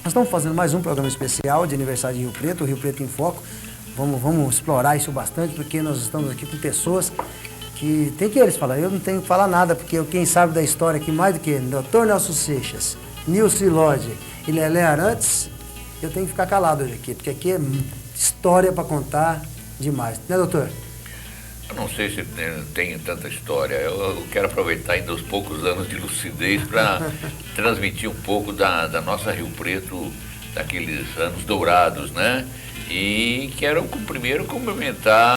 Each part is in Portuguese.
Nós estamos fazendo mais um programa especial de aniversário de Rio Preto, o Rio Preto em Foco. Vamos explorar isso bastante, porque nós estamos aqui com pessoas que tem que eles falar. Eu não tenho que falar nada, porque quem sabe da história aqui mais do que Dr. Nelson Seixas, Nilce Lodge e Lelé Arantes, eu tenho que ficar calado hoje aqui, porque aqui é história para contar demais. Né, doutor? Eu não sei se tem tanta história. Eu quero aproveitar ainda os poucos anos de lucidez para transmitir um pouco da nossa Rio Preto, daqueles anos dourados, né? E quero primeiro cumprimentar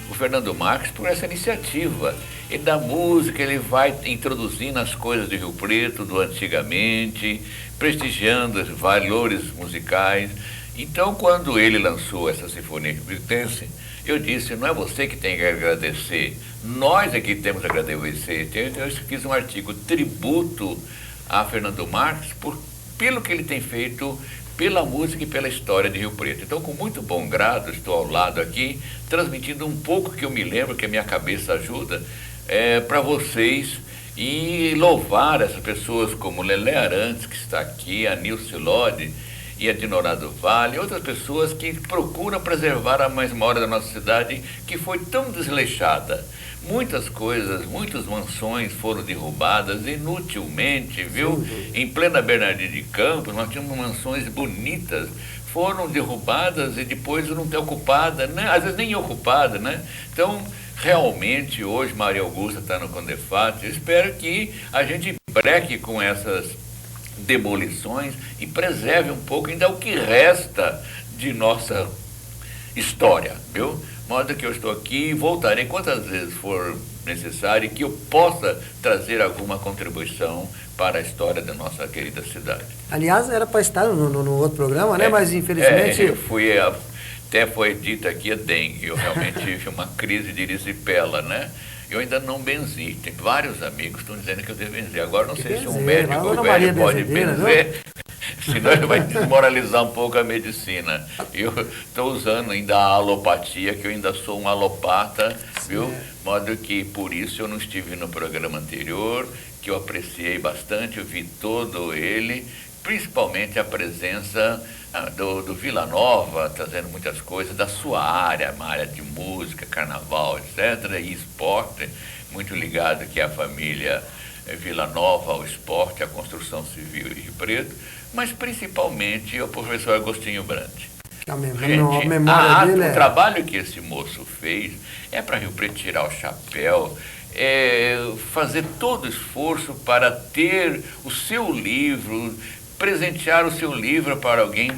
o Fernando Marques por essa iniciativa. Ele da música, ele vai introduzindo as coisas de Rio Preto, do antigamente, prestigiando os valores musicais. Então, quando ele lançou essa Sinfonia Rio-Pretense, eu disse, não é você que tem que agradecer, nós é que temos que agradecer. Então, eu fiz um artigo tributo a Fernando Marques pelo que ele tem feito pela música e pela história de Rio Preto. Então, com muito bom grado, estou ao lado aqui, transmitindo um pouco que eu me lembro, que a minha cabeça ajuda, para vocês, e louvar essas pessoas como Lelé Arantes, que está aqui, a Nilce Lodge e a Dinorá do Vale, outras pessoas que procuram preservar a memória da nossa cidade, que foi tão desleixada. Muitas coisas, muitas mansões foram derrubadas inutilmente, viu? Em plena Bernardino de Campos, nós tínhamos mansões bonitas, foram derrubadas e depois não ter ocupada, né? Às vezes nem ocupada, né? Então, realmente, hoje Maria Augusta está no Condefat. Eu espero que a gente breque com essas demolições e preserve um pouco ainda o que resta de nossa história, viu? De modo que eu estou aqui e voltarei quantas vezes for necessário, que eu possa trazer alguma contribuição para a história da nossa querida cidade. Aliás, era para estar no outro programa, né? Mas infelizmente... Até foi dito aqui a dengue. Eu realmente tive uma crise de erisipela, né? Eu ainda não benzi. Tem vários amigos que estão dizendo que eu devo benzer. Agora não sei se um médico velho pode benzer, senão ele vai desmoralizar um pouco a medicina. Eu estou usando ainda a alopatia, que eu ainda sou um alopata, viu? Modo que por isso eu não estive no programa anterior, que eu apreciei bastante, eu vi todo ele, principalmente a presença do Vila Nova, trazendo muitas coisas da sua área, uma área de música, carnaval, etc., e esporte, muito ligado aqui à família Vila Nova, ao esporte, à construção civil e Rio Preto, mas principalmente ao professor Agostinho Brandt. O trabalho que esse moço fez é para Rio Preto tirar o chapéu, fazer todo o esforço para ter o seu livro, presentear o seu livro para alguém,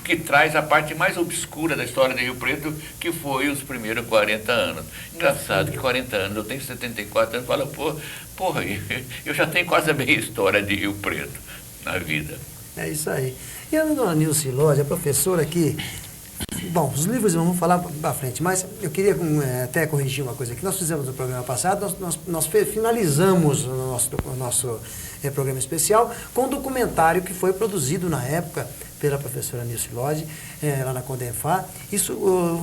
que traz a parte mais obscura da história de Rio Preto, que foi os primeiros 40 anos. Engraçado que 40 anos, eu tenho 74 anos, falo, porra, eu já tenho quase a meia história de Rio Preto na vida. É isso aí. E a dona Nilce Lodge, a professora aqui, bom, os livros vamos falar para frente, mas eu queria até corrigir uma coisa aqui. Nós fizemos no programa passado, nós finalizamos o nosso programa especial com um documentário que foi produzido na época pela professora Nilce Lodge, lá na Condefat. Isso,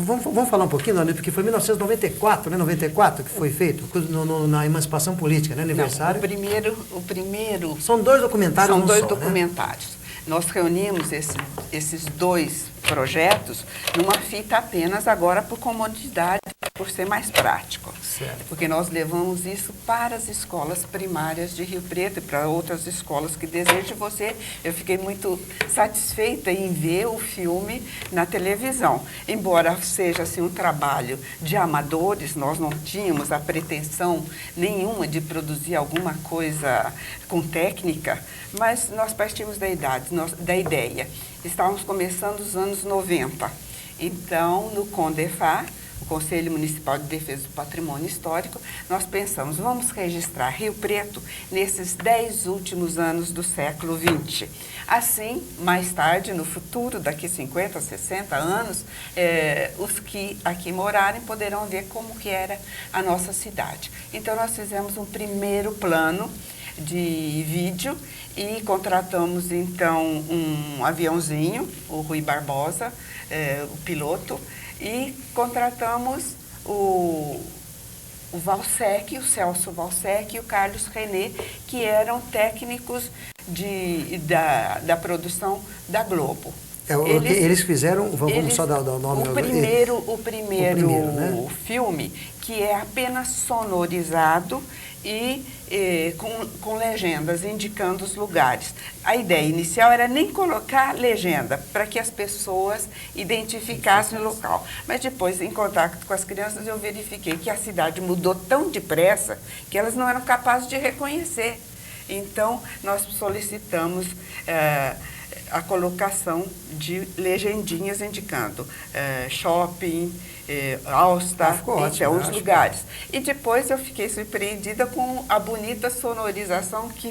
vamos falar um pouquinho, Dona Nilce, porque foi em 1994, né, 94 que foi feito, na emancipação política, né, aniversário. Não, o primeiro... São dois documentários. São dois documentários. Né? Nós reunimos esses dois projetos numa fita apenas, agora por comodidade, por ser mais prático. Certo. Porque nós levamos isso para as escolas primárias de Rio Preto e para outras escolas que desejam você. Eu fiquei muito satisfeita em ver o filme na televisão. Embora seja assim, um trabalho de amadores, nós não tínhamos a pretensão nenhuma de produzir alguma coisa com técnica, mas nós partimos da ideia. Estávamos começando os anos 90. Então, no Condefat, o Conselho Municipal de Defesa do Patrimônio Histórico, nós pensamos, vamos registrar Rio Preto nesses 10 últimos anos do século XX. Assim, mais tarde, no futuro, daqui 50, 60 anos, os que aqui morarem poderão ver como que era a nossa cidade. Então, nós fizemos um primeiro plano de vídeo e contratamos, então, um aviãozinho, o Rui Barbosa, o piloto, e contratamos o o Valsec, o Celso Valsec e o Carlos René, que eram técnicos da produção da Globo. Eles fizeram, vamos só dar o nome. O primeiro né? Filme, que é apenas sonorizado e com legendas indicando os lugares. A ideia inicial era nem colocar legenda, para que as pessoas identificassem o local. Mas depois, em contato com as crianças, eu verifiquei que a cidade mudou tão depressa que elas não eram capazes de reconhecer. Então, nós solicitamos a colocação de legendinhas indicando shopping, All-Star, os lugares. E depois eu fiquei surpreendida com a bonita sonorização que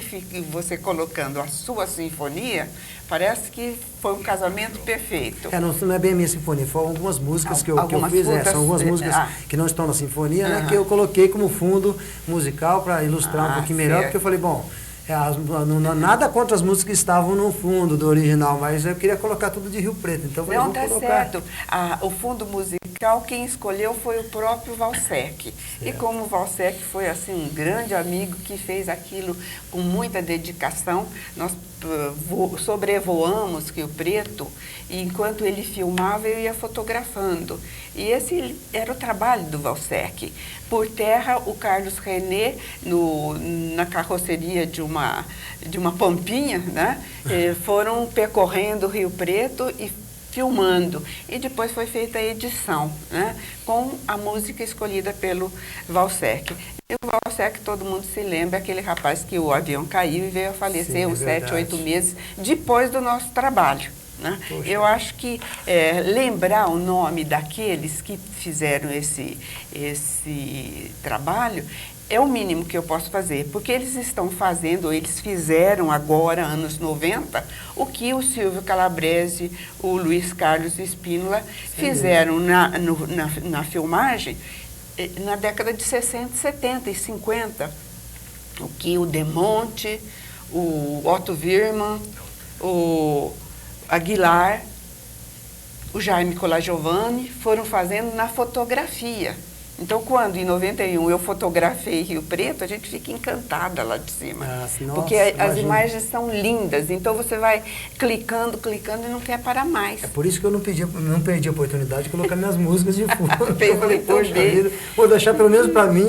você colocando a sua sinfonia, parece que foi um casamento perfeito. Não é bem a minha sinfonia, foram algumas músicas que eu fiz, são algumas músicas que não estão na sinfonia, né, que eu coloquei como fundo musical para ilustrar um pouquinho melhor, porque eu falei, bom, nada contra as músicas que estavam no fundo do original, mas eu queria colocar tudo de Rio Preto, então eu não, tá certo. O fundo musical, quem escolheu foi o próprio Valsec. Certo. E como o Valsec foi assim um grande amigo que fez aquilo com muita dedicação, nós sobrevoamos Rio Preto e enquanto ele filmava eu ia fotografando. E esse era o trabalho do Valsec. Por terra, o Carlos René, na carroceria de uma Pampinha, né, foram percorrendo Rio Preto e filmando. E depois foi feita a edição, né, com a música escolhida pelo Valsec. E o Valsec, todo mundo se lembra, aquele rapaz que o avião caiu e veio a falecer uns 7, 8 meses depois do nosso trabalho. Né? Eu acho que lembrar o nome daqueles que fizeram esse trabalho é o mínimo que eu posso fazer, porque eles estão fazendo, eles fizeram agora, anos 90, o que o Silvio Calabrese, o Luiz Carlos Espínola fizeram na filmagem na década de 60, 70 e 50, o que o Demonte, o Otto Wirman, o Aguilar, o Jaime Colagiovanni foram fazendo na fotografia. Então, quando em 91 eu fotografei Rio Preto, a gente fica encantada lá de cima. Porque as imagens são lindas. Então, você vai clicando e não quer parar mais. É por isso que eu não perdi a oportunidade de colocar minhas músicas de fundo. Eu falei, poxa vida, vou deixar pelo menos para mim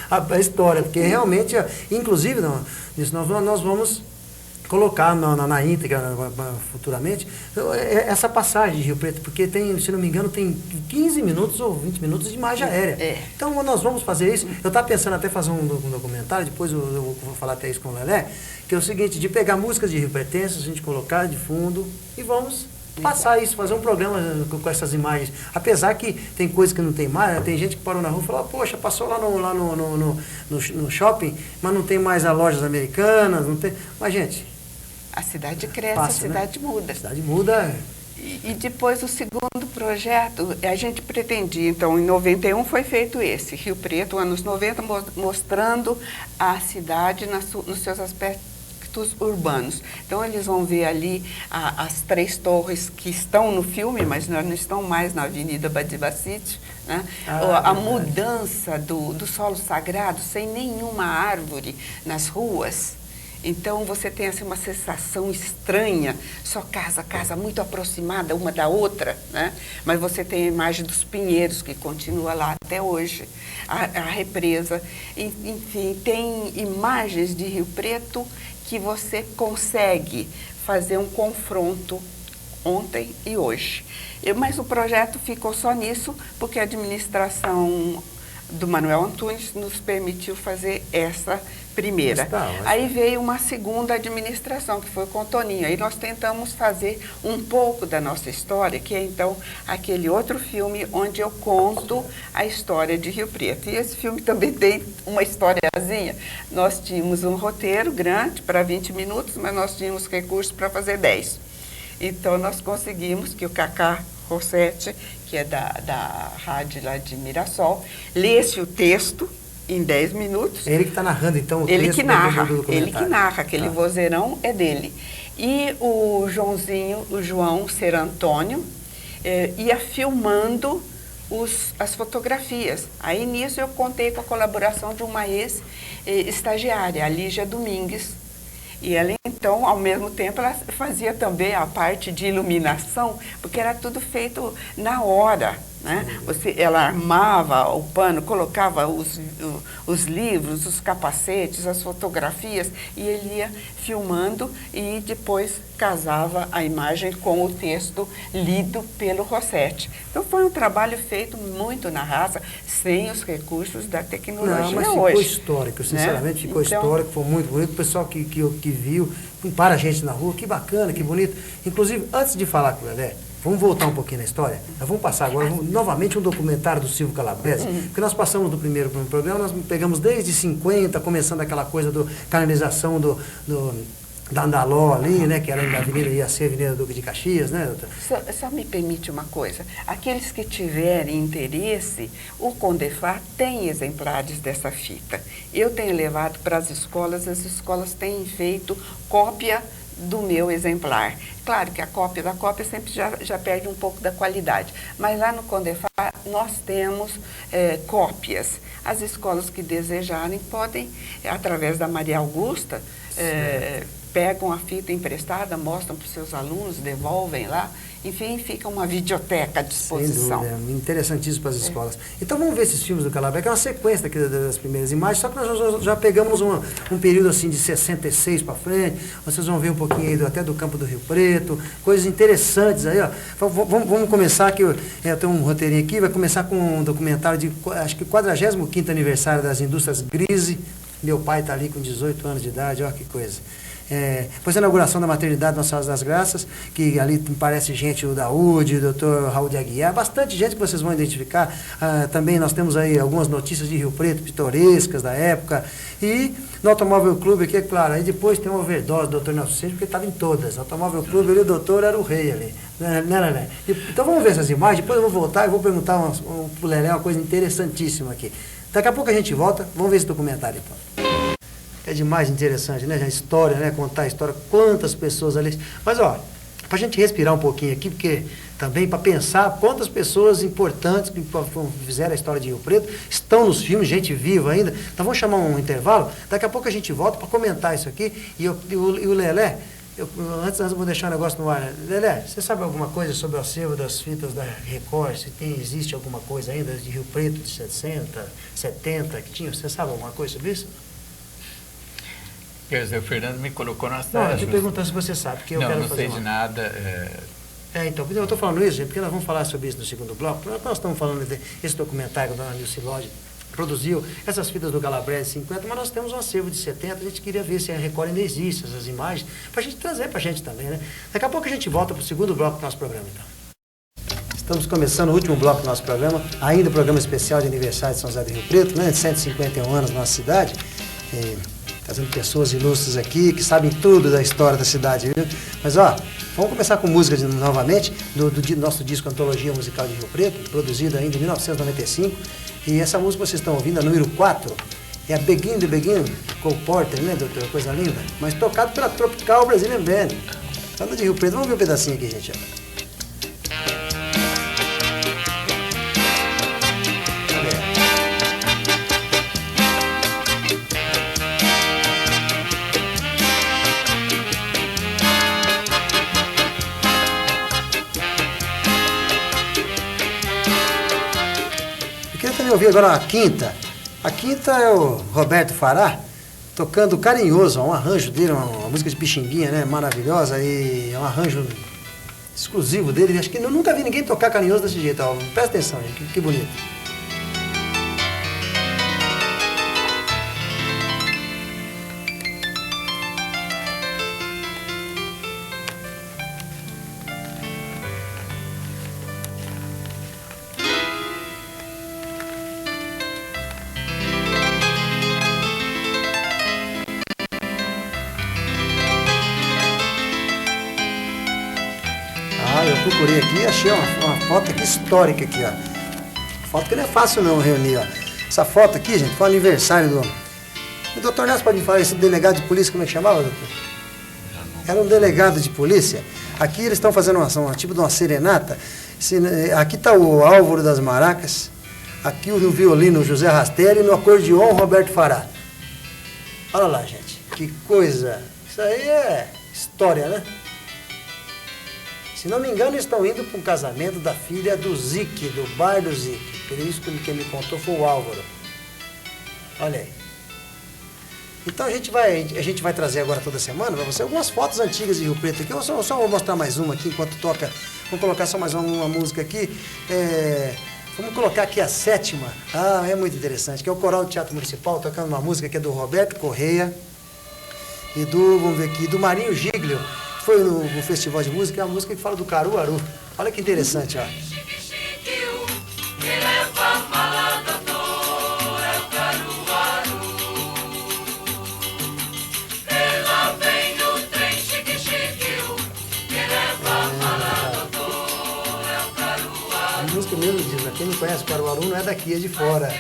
a história. Porque realmente, inclusive, nós vamos colocar na íntegra futuramente essa passagem de Rio Preto, porque tem, se não me engano, tem 15 minutos ou 20 minutos de imagem aérea. Então, nós vamos fazer isso. Eu estava pensando até fazer um documentário, depois eu vou falar até isso com o Lelé, que é o seguinte, de pegar músicas de Rio Pretenses, a gente colocar de fundo e vamos passar isso, fazer um programa com essas imagens. Apesar que tem coisa que não tem mais, tem gente que parou na rua e falou, poxa, passou lá no shopping, mas não tem mais as lojas americanas, não tem... Mas, gente... A cidade cresce, a cidade muda. A cidade muda. E depois o segundo projeto, a gente pretendia, então, em 91 foi feito esse, Rio Preto, anos 90, mostrando a cidade nos seus aspectos urbanos. Então, eles vão ver ali as 3 torres que estão no filme, mas não estão mais na Avenida Badibacite, né? A mudança do solo sagrado, sem nenhuma árvore nas ruas. Então, você tem assim, uma sensação estranha, só casa muito aproximada uma da outra, né? Mas você tem a imagem dos pinheiros, que continua lá até hoje, a represa. Enfim, tem imagens de Rio Preto que você consegue fazer um confronto ontem e hoje. Mas o projeto ficou só nisso, porque a administração do Manuel Antunes nos permitiu fazer essa primeira. Aí veio uma segunda administração, que foi com o Toninho. Aí nós tentamos fazer um pouco da nossa história, que é então aquele outro filme onde eu conto a história de Rio Preto. E esse filme também tem uma historiazinha. Nós tínhamos um roteiro grande para 20 minutos, mas nós tínhamos recursos para fazer 10. Então nós conseguimos que o Cacá Rossetti, que é da rádio lá de Mirassol, lesse o texto em 10 minutos. É ele que está narrando, então, o ele texto que narra, do ele que narra, aquele vozeirão é dele. E o João Ser Antônio ia filmando as fotografias. Aí nisso eu contei com a colaboração de uma ex-estagiária, a Lígia Domingues. E ela, então, ao mesmo tempo, ela fazia também a parte de iluminação, porque era tudo feito na hora, né? Ela armava o pano, colocava os livros, os capacetes, as fotografias, e ele ia filmando e depois casava a imagem com o texto lido pelo Rossetti. Então, foi um trabalho feito muito na raça, sem os recursos da tecnologia hoje. Não, mas ficou histórico, sinceramente, ficou histórico, foi muito bonito. O pessoal que viu, para a gente na rua, que bacana, que bonito. Inclusive, antes de falar com o Lelé, vamos voltar um pouquinho na história. Nós vamos passar agora novamente um documentário do Silvio Calabrese, porque nós passamos do primeiro programa, nós pegamos desde 50, começando aquela coisa da canalização da Andaló ali, né, que era na Avenida, ia ser a Avenida Duque de Caxias, né, doutor? Só me permite uma coisa. Aqueles que tiverem interesse, o Condefar tem exemplares dessa fita. Eu tenho levado para as escolas têm feito cópia do meu exemplar. Claro que a cópia da cópia sempre já perde um pouco da qualidade, mas lá no Condefar nós temos cópias. As escolas que desejarem podem, através da Maria Augusta, pegam a fita emprestada, mostram para os seus alunos, devolvem lá, enfim, fica uma videoteca à disposição. Sem dúvida, interessantíssimo para as escolas. Então vamos ver esses filmes do Calabrese, que é uma sequência aqui das primeiras imagens, só que nós já pegamos um período assim de 66 para frente, vocês vão ver um pouquinho aí até do Campo do Rio Preto, coisas interessantes aí, ó. Vamos começar aqui, eu tenho um roteirinho aqui, vai começar com um documentário de, acho que 45º aniversário das indústrias Grise. Meu pai está ali com 18 anos de idade, ó que coisa. Depois a inauguração da maternidade Nossa Senhora das Graças, que ali parece gente, o Daúde, o doutor Raul de Aguiar, bastante gente que vocês vão identificar. Também nós temos aí algumas notícias de Rio Preto, pitorescas da época. E no Automóvel Clube aqui, é claro, aí depois tem uma overdose do doutor Nelson Seixas, porque estava em todas. No Automóvel Clube ali, o doutor era o rei ali. Né? Então vamos ver essas imagens, depois eu vou voltar e vou perguntar pro Lelé uma coisa interessantíssima aqui. Daqui a pouco a gente volta, vamos ver esse documentário então. É demais interessante, né? A história, né? Contar a história, quantas pessoas ali. Mas, ó, para a gente respirar um pouquinho aqui, porque também para pensar quantas pessoas importantes que fizeram a história de Rio Preto estão nos filmes, gente viva ainda. Então vamos chamar um intervalo, daqui a pouco a gente volta para comentar isso aqui. E o Lelé, antes eu vou deixar um negócio no ar. Né? Lelé, você sabe alguma coisa sobre o acervo das fitas da Record? Se existe alguma coisa ainda de Rio Preto de 60, 70 que tinha? Você sabe alguma coisa sobre isso? Quer dizer, o Fernando me colocou na sala. Não, eu te perguntando se você sabe, porque eu quero fazer. Não sei de nada. Então, eu estou falando isso, gente, porque nós vamos falar sobre isso no segundo bloco. Nós estamos falando desse documentário da Nilce Lodge, produziu essas fitas do Calabrese 50, mas nós temos um acervo de 70, a gente queria ver se a Record ainda existe, essas imagens, para a gente trazer para a gente também, né? Daqui a pouco a gente volta para o segundo bloco do nosso programa, então. Estamos começando o último bloco do nosso programa, ainda o programa especial de aniversário de São José do Rio Preto, né? De 151 anos na nossa cidade. Trazendo pessoas ilustres aqui, que sabem tudo da história da cidade, viu? Mas, ó, vamos começar com música novamente, do nosso disco Antologia Musical de Rio Preto, produzido ainda em 1995. E essa música que vocês estão ouvindo, a número 4, é a Begin the Begin, Cole Porter, né, doutor? Coisa linda. Mas tocado pela Tropical Brazilian Band. Banda de Rio Preto. Vamos ver um pedacinho aqui, gente, ó. Eu ouvi agora a quinta. A quinta é o Roberto Fará, tocando Carinhoso, um arranjo dele, uma música de Pixinguinha, né? Maravilhosa, e é um arranjo exclusivo dele. Acho que eu nunca vi ninguém tocar Carinhoso desse jeito. Ó. Presta atenção, gente, que bonito. Procurei aqui e achei uma foto aqui histórica aqui, ó. Foto que não é fácil não reunir, ó. Essa foto aqui, gente, foi o aniversário do... O doutor Nelson pode me falar, esse delegado de polícia, como é que chamava, doutor? Era um delegado de polícia. Aqui eles estão fazendo um tipo de uma serenata. Aqui está o Álvaro das Maracas, aqui no violino José Rastelli e no acordeon Roberto Fará. Olha lá, gente, que coisa. Isso aí é história, né? Se não me engano, eles estão indo para um casamento da filha do Zique, do bar do Zique. Por isso que quem me contou foi o Álvaro. Olha aí. Então a gente vai trazer agora toda semana para você algumas fotos antigas de Rio Preto aqui. Eu só vou mostrar mais uma aqui enquanto toca. Vamos colocar só mais uma música aqui. Vamos colocar aqui a 7ª. Ah, é muito interessante. Que é o Coral do Teatro Municipal, tocando uma música que é do Roberto Correia e vamos ver aqui, do Marinho Giglio. Foi no Festival de Música, é uma música que fala do Caruaru. Olha que interessante, ó. A música mesmo diz, né? Quem não conhece o Caruaru não é daqui, é de fora.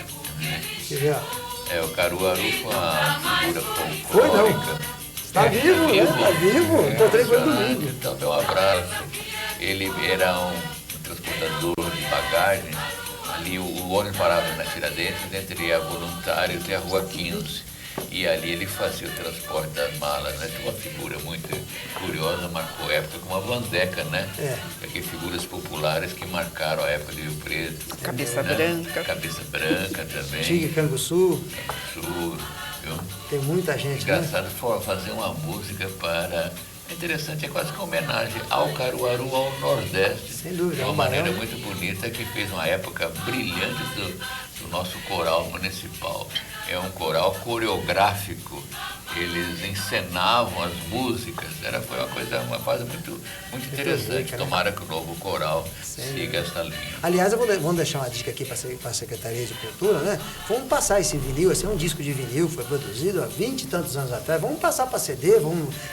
Você vê, ó. O Caruaru foi uma figura Foi não. folclórica. Tá vivo, né? Tá vivo. Encontrei com ele domingo. Então, meu abraço. Ele era um transportador de bagagem. Ali o ônibus parava na Tiradentes, entre a Voluntários e a Rua 15. E ali ele fazia o transporte das malas, né? Uma figura muito curiosa, marcou a época como a Vandeca, né? Porque figuras populares que marcaram a época de Rio Preto. Cabeça né? Branca. Cabeça Branca também. Tigre Canguçu. Canguçu, viu? Tem muita gente, engraçado, né? Fazer uma música para... É interessante, é quase que uma homenagem ao Caruaru, ao Nordeste. Sem dúvida. De uma maneira muito bonita que fez uma época brilhante do nosso coral municipal. É um coral coreográfico. Eles encenavam as músicas. Foi uma fase muito interessante. Tomara que o novo coral siga essa linha. Aliás, vamos deixar uma dica aqui para a Secretaria de Cultura, né? Vamos passar esse vinil, esse é um disco de vinil, foi produzido há 20 e tantos anos atrás. Vamos passar para CD,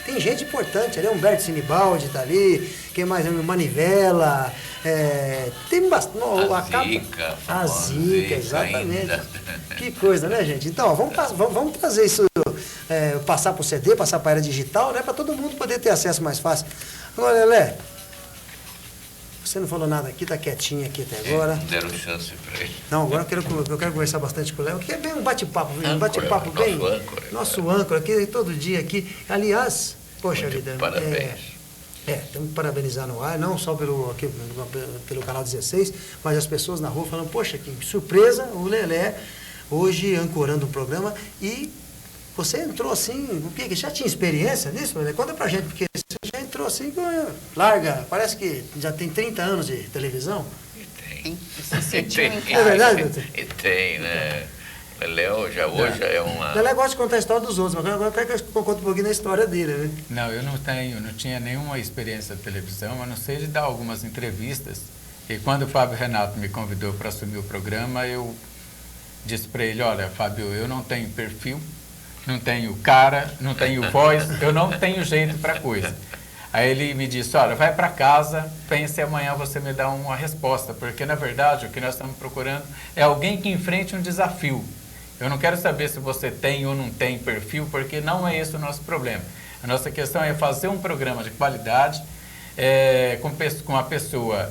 tem gente importante ali, Humberto Sinibaldi está ali, quem mais? Manivela, tem bastante. A Zica, exatamente. Ainda. Que coisa, né, gente? Então, vamos trazer isso, passar para o CD, passar para a era digital, né? Para todo mundo poder ter acesso mais fácil. Agora, Lelé, você não falou nada aqui, tá quietinho aqui até agora. Não deram chance para ele. Não, agora eu quero conversar bastante com o Léo, que é bem um bate-papo, um bate-papo bem. Nosso âncora aqui, todo dia aqui. Aliás, poxa muito vida. Parabéns. Temos que parabenizar no ar, não só pelo canal 16, mas as pessoas na rua falando, poxa, que surpresa, o Lelé hoje ancorando o programa. E você entrou assim, o que? Já tinha experiência nisso, Lelé? Conta pra gente, porque você já entrou assim, larga, parece que já tem 30 anos de televisão. Tem. É verdade, doutor? E tem, né? Léo hoje é uma... Lelé gosta de contar a história dos outros, mas agora eu quero que eu conte um pouquinho da história dele, né? Não, eu não tinha nenhuma experiência de televisão, a não ser de dar algumas entrevistas. E quando o Fábio Renato me convidou para assumir o programa, eu disse para ele, olha, Fábio, eu não tenho perfil, não tenho cara, não tenho voz, eu não tenho jeito para coisa. Aí ele me disse, olha, vai para casa, pense amanhã você me dá uma resposta, porque na verdade o que nós estamos procurando é alguém que enfrente um desafio. Eu não quero saber se você tem ou não tem perfil, porque não é esse o nosso problema. A nossa questão é fazer um programa de qualidade com uma pessoa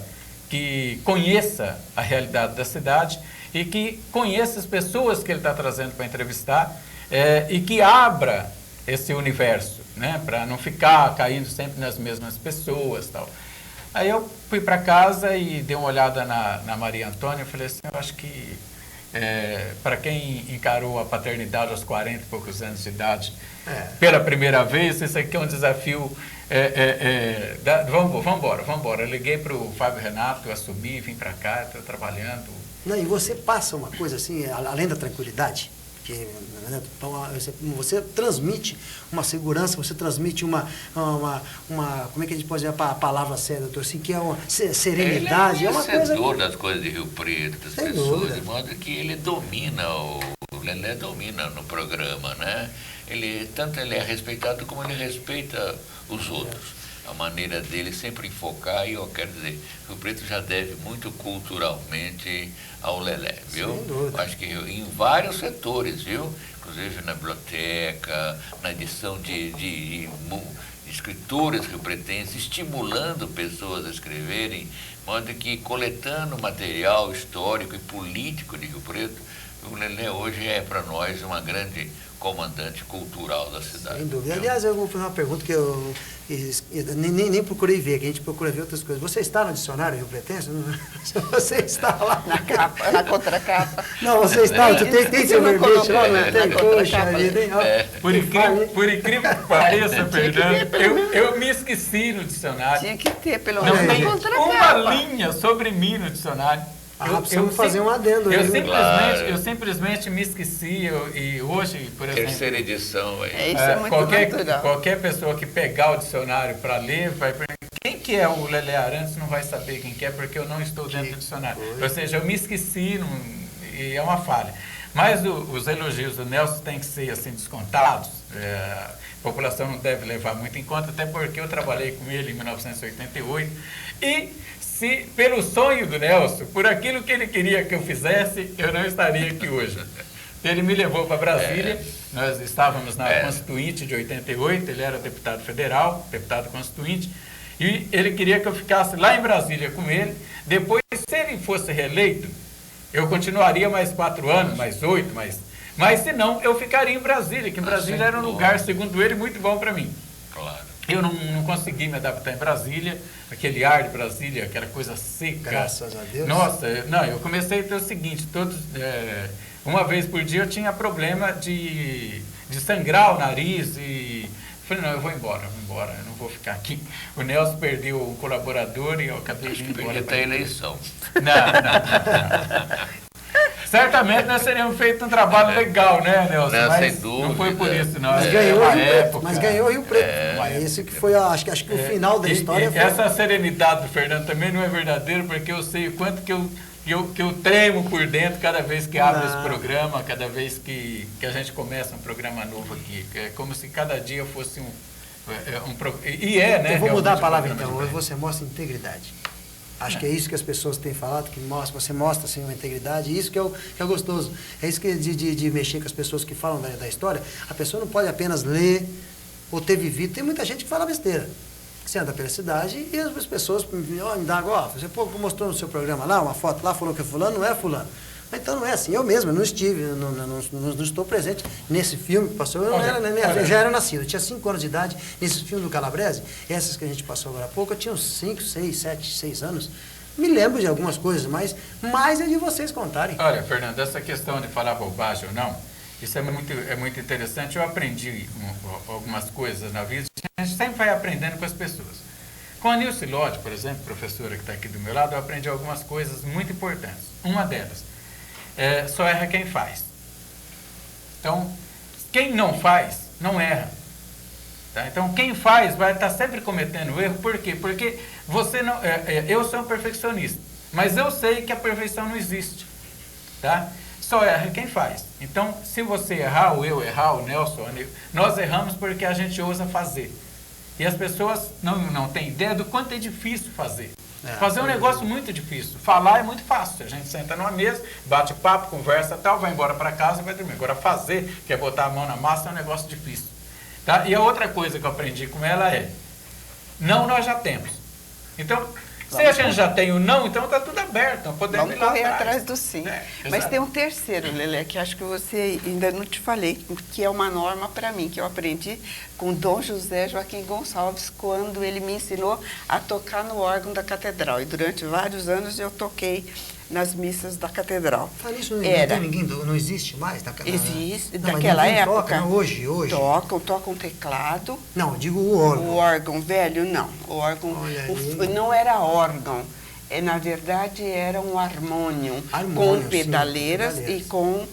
que conheça a realidade da cidade e que conheça as pessoas que ele está trazendo para entrevistar e que abra esse universo, né, para não ficar caindo sempre nas mesmas pessoas, tal. Aí eu fui para casa e dei uma olhada na Maria Antônia e falei assim, eu acho que para quem encarou a paternidade aos 40 e poucos anos de idade pela primeira vez, isso aqui é um desafio. Vamos embora. Eu liguei para o Fábio Renato, eu assumi, vim para cá, estou trabalhando. Não, e você passa uma coisa assim, além da tranquilidade, que você transmite uma segurança, você transmite uma como é que a gente pode dizer a palavra séria, doutor, assim, que é uma serenidade, ele é uma coisa... das coisas de Rio Preto, das sem pessoas, dúvida. de modo que ele domina, o Lelé domina no programa, né? Tanto ele é respeitado como ele respeita os outros. A maneira dele sempre enfocar, e eu quero dizer, Rio Preto já deve muito culturalmente ao Lelé, viu? Sem dúvida. Acho que em vários setores, viu? Inclusive na biblioteca, na edição de escritores riopretenses, estimulando pessoas a escreverem, de modo que, coletando material histórico e político de Rio Preto, o Lelé hoje é para nós uma grande comandante cultural da cidade. Sem dúvida. Aliás, eu vou fazer uma pergunta que eu nem procurei ver, que a gente procura ver outras coisas. Você está no dicionário riopretense? Você está lá? Na capa, na contracapa. Não, você está. Tem seu verbete lá? Não tem? Poxa vida, hein? Por incrível que pareça, Fernando, eu me esqueci no dicionário. Tinha que ter, pelo Não menos, tem na contracapa. uma linha sobre mim no dicionário. Precisamos fazer um adendo. Eu simplesmente me esqueci, e hoje, por exemplo... Terceira edição. Isso é muito natural. Qualquer pessoa que pegar o dicionário para ler, vai perguntar quem que é o Lelé Arantes, não vai saber quem que é, porque eu não estou dentro do dicionário. Ou seja, eu me esqueci, e é uma falha. Mas os elogios do Nelson têm que ser assim, descontados. A população não deve levar muito em conta, até porque eu trabalhei com ele em 1988, e se pelo sonho do Nelson, por aquilo que ele queria que eu fizesse, eu não estaria aqui hoje. Ele me levou para Brasília, nós estávamos na Constituinte de 88, ele era deputado federal, deputado constituinte, e ele queria que eu ficasse lá em Brasília com ele. Depois, se ele fosse reeleito, eu continuaria mais 4 anos, mais 8, mas se não, eu ficaria em Brasília, que em Brasília era um lugar, segundo ele, muito bom para mim. Claro. Eu não consegui me adaptar em Brasília, aquele ar de Brasília, aquela coisa seca. Graças a Deus. Nossa, eu comecei a ter o seguinte, uma vez por dia eu tinha problema de sangrar o nariz e falei, não, eu vou embora, eu não vou ficar aqui. O Nelson perdeu um colaborador e eu acabei de ir embora. Podia ter eleição. Não. Certamente nós teríamos feito um trabalho legal, né, Nelson? Não, mas sem dúvida. Não foi por isso, não. Mas ganhou Rio Preto. Esse que foi, acho que o final da história. Foi... Essa serenidade do Fernando também não é verdadeira, porque eu sei o quanto que eu tremo por dentro cada vez que abro esse programa, cada vez que a gente começa um programa novo aqui. É como se cada dia fosse e né? Eu vou mudar a palavra então. Você mostra integridade. Acho que é isso que as pessoas têm falado, que você mostra assim, uma integridade, e isso que é gostoso. É isso que de mexer com as pessoas que falam da história. A pessoa não pode apenas ler ou ter vivido. Tem muita gente que fala besteira. Você anda pela cidade e as pessoas me indagam, você mostrou no seu programa lá, uma foto lá, falou que é fulano, não é fulano. Mas então não é assim, eu mesmo, eu não estive, não estou presente nesse filme que passou, eu já era nascido, eu tinha 5 anos de idade, nesse filme do Calabrese, essas que a gente passou agora há pouco, eu tinha uns 5, 6, 7, 6 anos, me lembro de algumas coisas, mas mais é de vocês contarem. Olha, Fernando, essa questão de falar bobagem ou não, isso é muito interessante, eu aprendi algumas coisas na vida, a gente sempre vai aprendendo com as pessoas. Com a Nilce Lodge, por exemplo, professora que está aqui do meu lado, eu aprendi algumas coisas muito importantes. Uma delas, só erra quem faz. Então, quem não faz, não erra. Tá? Então, quem faz vai estar sempre cometendo erro. Por quê? Porque você não, eu sou um perfeccionista, mas eu sei que a perfeição não existe. Tá? Só erra quem faz. Então, se você errar, ou eu errar, o Nelson, nós erramos porque a gente ousa fazer. E as pessoas não têm ideia do quanto é difícil fazer. Fazer é um negócio muito difícil. Falar é muito fácil. A gente senta numa mesa, bate papo, conversa e tal, vai embora para casa e vai dormir. Agora fazer, que é botar a mão na massa, é um negócio difícil. Tá? E a outra coisa que eu aprendi com ela é, não nós já temos. Então, se a gente já tem o não, então está tudo aberto. Vamos correr atrás do sim. Mas tem um terceiro, Lelé, que acho que você ainda não te falei, que é uma norma para mim, que eu aprendi com Dom José Joaquim Gonçalves, quando ele me ensinou a tocar no órgão da catedral. E durante vários anos eu toquei nas missas da catedral. Fala isso, não existe mais? Existe, daquela época. Toca, não, hoje. Tocam teclado. Não, digo o órgão. O órgão velho, não. O órgão não era órgão. Na verdade, era um harmônio com pedaleiras e com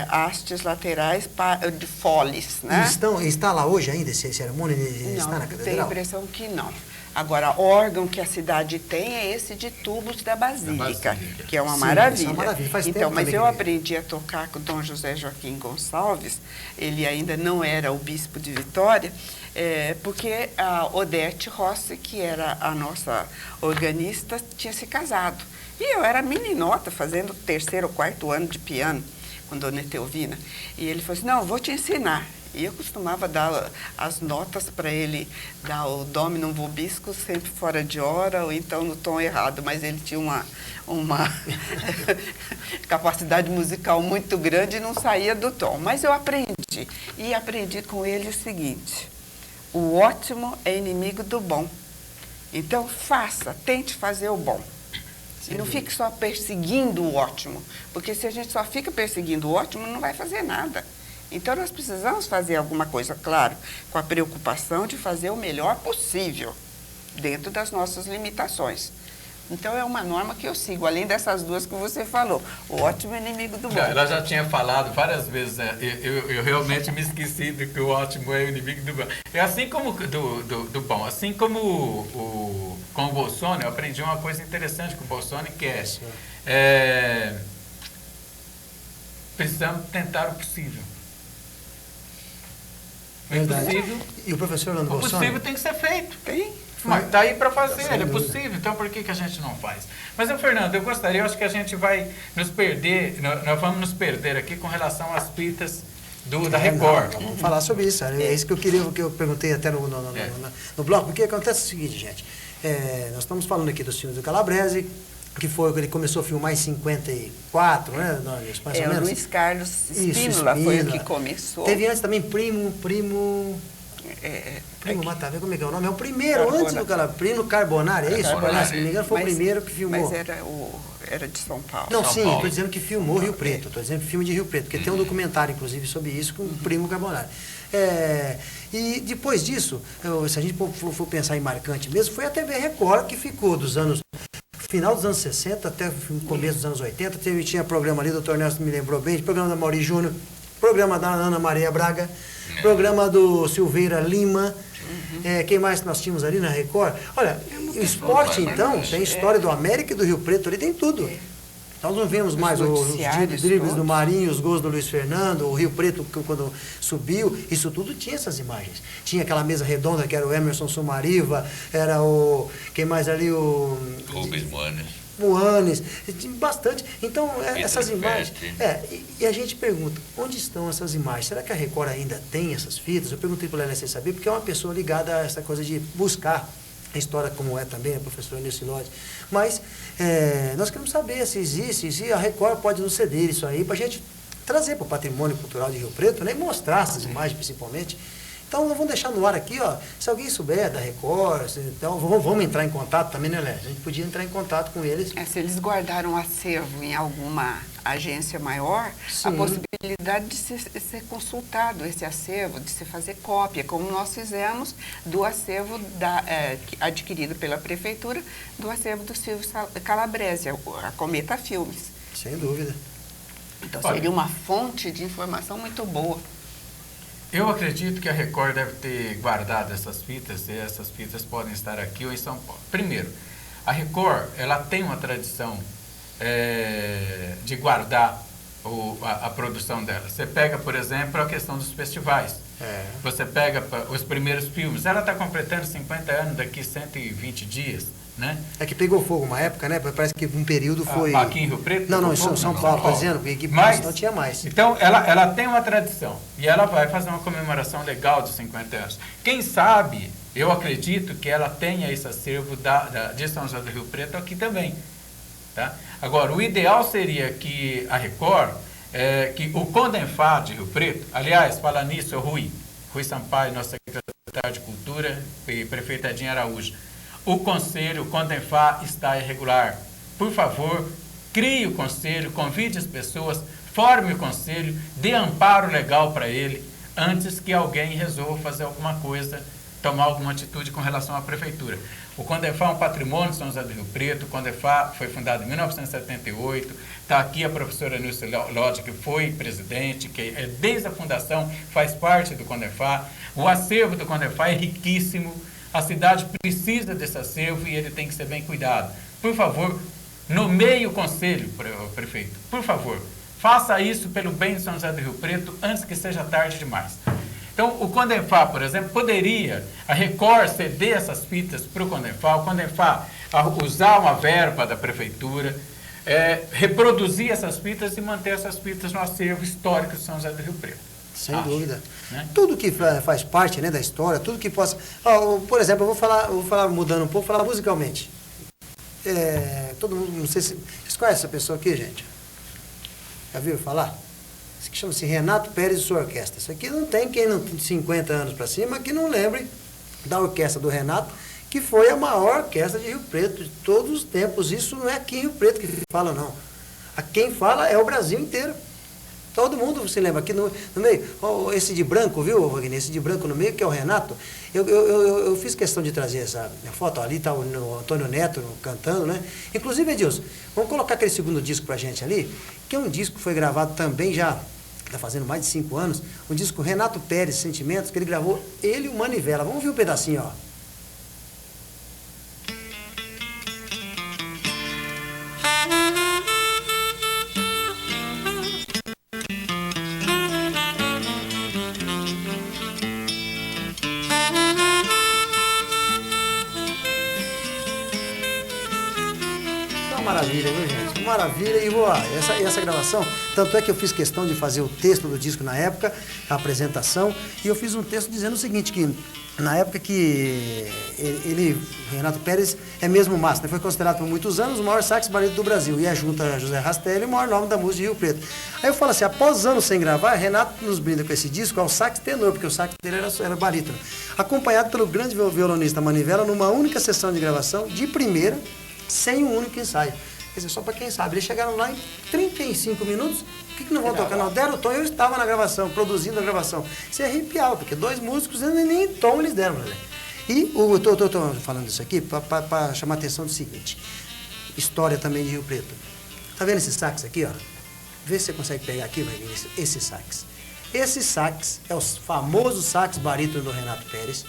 hastes laterais de foles. Né? Está lá hoje ainda esse harmônio? Está na catedral? Tenho a impressão que não. Agora, órgão que a cidade tem é esse de tubos da Basílica, que é uma maravilha. É uma maravilha. Faz tempo mas eu aprendi a tocar com Dom José Joaquim Gonçalves, ele ainda não era o bispo de Vitória, porque a Odete Rossi, que era a nossa organista, tinha se casado. E eu era meninota, fazendo o 3º ou 4º ano de piano, com Dona Etelvina. E ele falou assim, não, vou te ensinar. E eu costumava dar as notas para ele, dar o Dominum Vobiscus sempre fora de hora, ou então no tom errado, mas ele tinha uma capacidade musical muito grande e não saía do tom. Mas eu aprendi, e aprendi com ele o seguinte: o ótimo é inimigo do bom. Então, tente fazer o bom. E não fique só perseguindo o ótimo, porque se a gente só fica perseguindo o ótimo, não vai fazer nada. Então, nós precisamos fazer alguma coisa, claro, com a preocupação de fazer o melhor possível, dentro das nossas limitações. Então, é uma norma que eu sigo, além dessas duas que você falou. O ótimo é inimigo do bom. Ela já tinha falado várias vezes, eu realmente me esqueci de que o ótimo é o inimigo do bom. É assim como do bom, assim como com o Bolsonaro, eu aprendi uma coisa interessante com o Bolsonaro, que é precisamos tentar o possível. O impossível, E o professor Orlando o Bolsonaro? possível tem que ser feito. Tem? Mas está aí para fazer, Sem é dúvida. possível, então por que a gente não faz? Mas, Fernando, eu acho que a gente vai nos perder, nós vamos nos perder aqui com relação às fitas da Record. Vamos falar sobre isso. É isso que eu perguntei até no bloco, porque acontece o seguinte, gente. Nós estamos falando aqui dos filmes do Calabrese, que foi ele começou a filmar em 54, né? Mais ou O menos. Luiz Carlos Isso, Spínola foi o Spínola. que começou. Teve antes também Primo Matavai, como é que é o nome? É o primeiro, antes do Calabrese. Primo Carbonari, é isso? Carbonari. Se não me engano, foi o primeiro que filmou. Mas era de São Paulo. Não, São sim, Paulo. estou dizendo que filmou Rio Preto, estou dizendo que filme de Rio Preto, porque tem um documentário, inclusive, sobre isso, com o Primo Carbonari. E depois disso, se a gente for pensar em marcante mesmo, foi a TV Record que ficou final dos anos 60 até o começo dos anos 80, tinha programa ali, o Dr. Nelson me lembrou bem, programa da Mauri Júnior, programa da Ana Maria Braga, programa do Silveira Lima, quem mais nós tínhamos ali na Record? Olha, o esporte então, tem história do América e do Rio Preto, ali tem tudo. Nós não vemos mais os noticiários dribles do todos. Marinho, os gols do Luiz Fernando, o Rio Preto quando subiu, isso tudo tinha essas imagens. Tinha aquela mesa redonda que era o Emerson Sumariva, era quem mais ali, o Rubens Moanes. Moanes, bastante. Então, essas imagens. Feste. E a gente pergunta, onde estão essas imagens? Será que a Record ainda tem essas fitas? Eu perguntei para o Lélia sem saber, porque é uma pessoa ligada a essa coisa de buscar a história, como é também a professora Nilce Lodge. Mas nós queremos saber se existe, se a Record pode nos ceder isso aí, para a gente trazer para o patrimônio cultural de Rio Preto, né, e mostrar essas imagens principalmente. Então, nós vamos deixar no ar aqui, ó, se alguém souber da Record, então, vamos entrar em contato também, né, Lélia? A gente podia entrar em contato com eles. Se eles guardaram um acervo em alguma agência maior, Sim. a possibilidade de ser consultado esse acervo, de se fazer cópia, como nós fizemos do acervo adquirido pela prefeitura, do acervo dos filmes Calabrese, a Cometa Filmes. Sem dúvida. Então, Olha, seria uma fonte de informação muito boa. eu acredito que a Record deve ter guardado essas fitas, e essas fitas podem estar aqui ou em São Paulo. Primeiro, a Record, ela tem uma tradição de guardar a produção dela. Você pega, por exemplo, a questão dos festivais. Você pega os primeiros filmes. Ela está completando 50 anos daqui 120 dias, né? É que pegou fogo uma época, né? Parece que um período foi... Aqui em Rio Preto? Não, em pegou São fogo? Paulo, estou dizendo, porque Mas, não tinha mais. Então, ela tem uma tradição e ela vai fazer uma comemoração legal dos 50 anos. Quem sabe, eu acredito que ela tenha esse acervo de São José do Rio Preto aqui também. Tá? Agora, o ideal seria que a Record, que o Condenfar de Rio Preto, aliás, fala nisso, Rui Sampaio, nosso secretário de Cultura, e prefeito Edinho Araújo, o conselho, o Condenfar está irregular. Por favor, crie o conselho, convide as pessoas, forme o conselho, dê amparo legal para ele, antes que alguém resolva fazer alguma coisa, tomar alguma atitude com relação à prefeitura. O Condenfar é um patrimônio de São José do Rio Preto. O Condenfar foi fundado em 1978. Está aqui a professora Nilce Lodge, que foi presidente, que desde a fundação faz parte do Condenfar. O acervo do Condenfar é riquíssimo. A cidade precisa desse acervo e ele tem que ser bem cuidado. Por favor, nomeie o conselho, prefeito. Por favor, faça isso pelo bem de São José do Rio Preto antes que seja tarde demais. Então, o Condenfar, por exemplo, poderia, a Record ceder essas fitas para o Condenfar usar uma verba da prefeitura, reproduzir essas fitas e manter essas fitas no acervo histórico de São José do Rio Preto. Sem Acho, dúvida. né? Tudo que faz parte, né, da história, tudo que possa... por exemplo, eu vou falar mudando um pouco, falar musicalmente. Todo mundo, não sei se... Vocês conhecem essa pessoa aqui, gente? Já viram falar? Isso aqui chama-se Renato Pérez e sua orquestra. Isso aqui não tem quem não tem 50 anos para cima que não lembre da orquestra do Renato, que foi a maior orquestra de Rio Preto de todos os tempos. Isso não é aqui em Rio Preto que fala, não. Quem fala é o Brasil inteiro. Todo mundo se lembra aqui no meio. Esse de branco, viu, Wagner? Esse de branco no meio, que é o Renato. Eu fiz questão de trazer essa foto. Ali está o Antônio Neto cantando, né? Inclusive, Edilson, vamos colocar aquele segundo disco pra gente ali, que é um disco que foi gravado também já, está fazendo mais de 5 anos, um disco Renato Pérez, Sentimentos, que ele gravou, ele e o Manivela. Vamos ver um pedacinho, ó. Maravilha, viu, gente? Maravilha. E essa gravação, tanto é que eu fiz questão de fazer o texto do disco na época, a apresentação, e eu fiz um texto dizendo o seguinte, que na época que Renato Pérez é mesmo massa, né? Foi considerado por muitos anos o maior sax barito do Brasil, e junto a José Rastelli, o maior nome da música de Rio Preto. Aí eu falo assim, após anos sem gravar, Renato nos brinda com esse disco ao sax tenor, porque o sax dele era barítono, acompanhado pelo grande violonista Manivela numa única sessão de gravação, de primeira, sem um único ensaio. Quer dizer, só para quem sabe, eles chegaram lá em 35 minutos, o que não vão tocar? Não, deram o tom, eu estava na gravação, produzindo a gravação. Isso é arrepiado, porque 2 músicos nem tom eles deram, né? E eu tô falando isso aqui para chamar a atenção do seguinte, história também de Rio Preto. Tá vendo esse sax aqui, ó? Vê se você consegue pegar aqui, vai ver esse sax. Esse sax é o famoso sax barítono do Renato Pérez,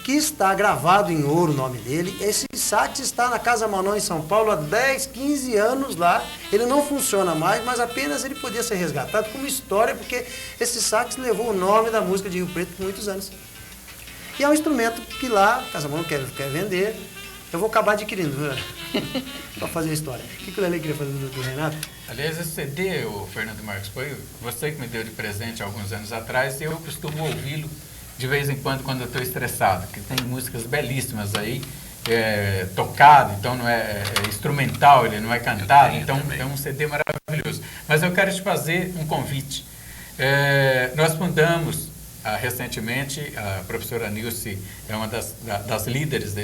que está gravado em ouro o nome dele. Esse sax está na Casa Manon em São Paulo há 10, 15 anos lá. Ele não funciona mais, mas apenas ele podia ser resgatado como história, porque esse sax levou o nome da música de Rio Preto por muitos anos. E é um instrumento que lá, a Casa Manon quer vender. Eu vou acabar adquirindo, para fazer a história. O que o Lelê queria fazer do Renato? Aliás, esse CD, o Fernando Marcos, foi você que me deu de presente há alguns anos atrás, e eu costumo ouvi-lo de vez em quando eu estou estressado, que tem músicas belíssimas aí, tocado, então não é instrumental, ele não é cantado, então é um CD maravilhoso. Mas eu quero te fazer um convite. Nós fundamos recentemente, a professora Nilce é uma das líderes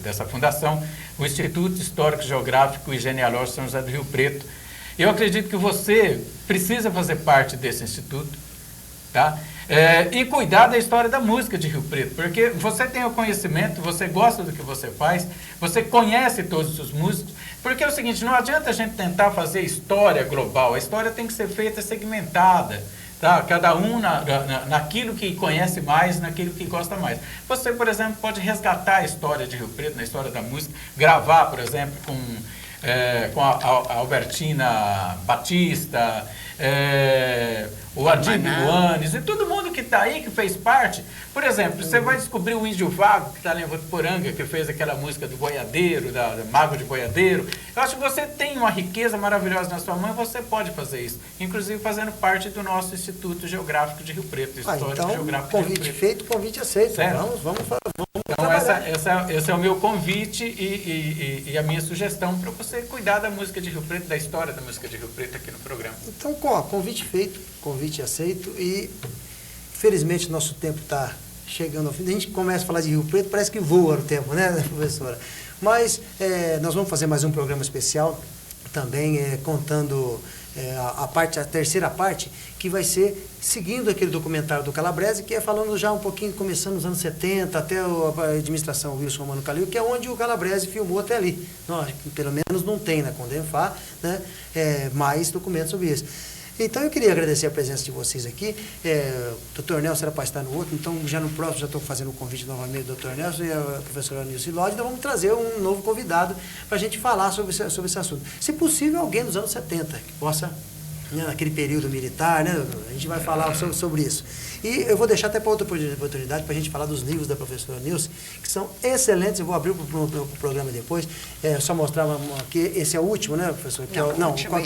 dessa fundação, o Instituto Histórico, Geográfico e Genealógico São José do Rio Preto. Eu acredito que você precisa fazer parte desse instituto, tá? E cuidar da história da música de Rio Preto, porque você tem o conhecimento, você gosta do que você faz, você conhece todos os músicos, porque é o seguinte, não adianta a gente tentar fazer história global, a história tem que ser feita segmentada, tá? Cada um naquilo que conhece mais, naquilo que gosta mais. Você, por exemplo, pode resgatar a história de Rio Preto, na história da música, gravar, por exemplo, com a Albertina Batista, o Adílio Luanes e todo mundo que está aí, que fez parte. Por exemplo, você vai descobrir o Índio Vago, que está ali em Votuporanga, que fez aquela música do boiadeiro, da Mago de Boiadeiro. Eu acho que você tem uma riqueza maravilhosa na sua mão e você pode fazer isso. Inclusive fazendo parte do nosso Instituto Geográfico de Rio Preto, Histórico então, Geográfico convite de Rio Preto. feito, convite aceito. Certo? Vamos Então, esse é o meu convite e a minha sugestão para você cuidar da música de Rio Preto, da história da música de Rio Preto aqui no programa. Então, convite feito, convite aceito e, felizmente, nosso tempo está chegando ao fim. A gente começa a falar de Rio Preto, parece que voa o tempo, né, professora? Mas nós vamos fazer mais um programa especial também, contando a terceira parte, que vai ser seguindo aquele documentário do Calabrese, que é falando já um pouquinho, começando nos anos 70, até a administração Wilson Mano Calil, que é onde o Calabrese filmou até ali. Nós, pelo menos não tem na Condemfar, né, mais documentos sobre isso. Então eu queria agradecer a presença de vocês aqui. O Dr. Nelson era para estar no outro, então já no próximo já estou fazendo o convite novamente do Dr. Nelson e a professora Nilce Lodge, então vamos trazer um novo convidado para a gente falar sobre esse assunto. Se possível, alguém dos anos 70, que possa, né, naquele período militar, né, a gente vai falar sobre isso. E eu vou deixar até para outra oportunidade para a gente falar dos livros da professora Nilce, que são excelentes. Eu vou abrir para o programa depois. Só mostrar aqui, esse é o último, né, professor? Esse é o último.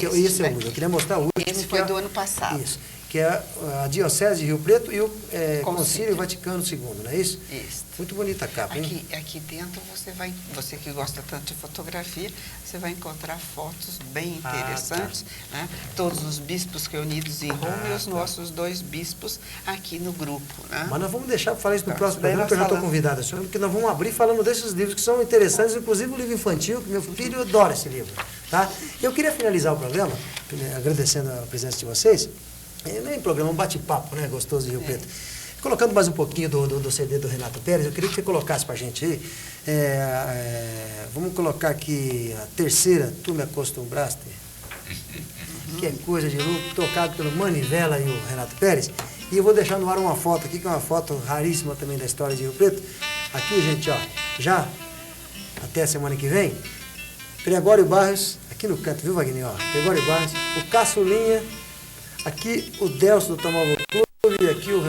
Eu queria mostrar o último. Esse foi do ano passado. Isso. que é a Diocese de Rio Preto e o Concílio Concílio Vaticano II, não é isso? Isso. Muito bonita a capa, hein? Aqui dentro você que gosta tanto de fotografia, você vai encontrar fotos bem interessantes, né? Todos os bispos reunidos em Roma e os nossos 2 bispos aqui no grupo, né? Mas nós vamos deixar para falar isso no próximo daí programa, nós porque eu já estou falamos. convidada, senhora, porque nós vamos abrir falando desses livros que são interessantes, inclusive o livro infantil, que meu filho adora esse livro, tá? Eu queria finalizar o programa, agradecendo a presença de vocês, nem programa, um bate-papo, né, gostoso de Rio Preto. Colocando mais um pouquinho do CD do Renato Pérez, eu queria que você colocasse para a gente aí, vamos colocar aqui a terceira, Tu Me Acostumbraste, que é coisa de louco, tocado pelo Manivela e o Renato Pérez. E eu vou deixar no ar uma foto aqui, que é uma foto raríssima também da história de Rio Preto. Aqui, gente, ó, já, até a semana que vem, Gregório Barros, aqui no canto, viu, Wagner? Ó, Gregório Barros, o Caçulinha, aqui o Delcio do Tomóvel Clube e aqui o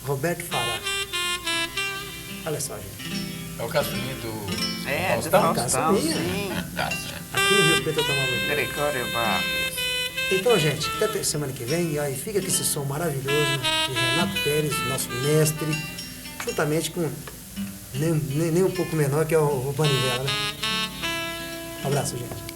Roberto Fará. Olha só, gente. É o caçulinha do Do Faustão? Faustão, Caçulinha. sim. Aqui no Rio Preto do Tomóvel Clube. Gregório Barros. Então, gente, até semana que vem, e aí fica com esse som maravilhoso de Renato Pérez, nosso mestre, juntamente com nem um pouco menor, que é o Manivela, né? Um abraço, gente.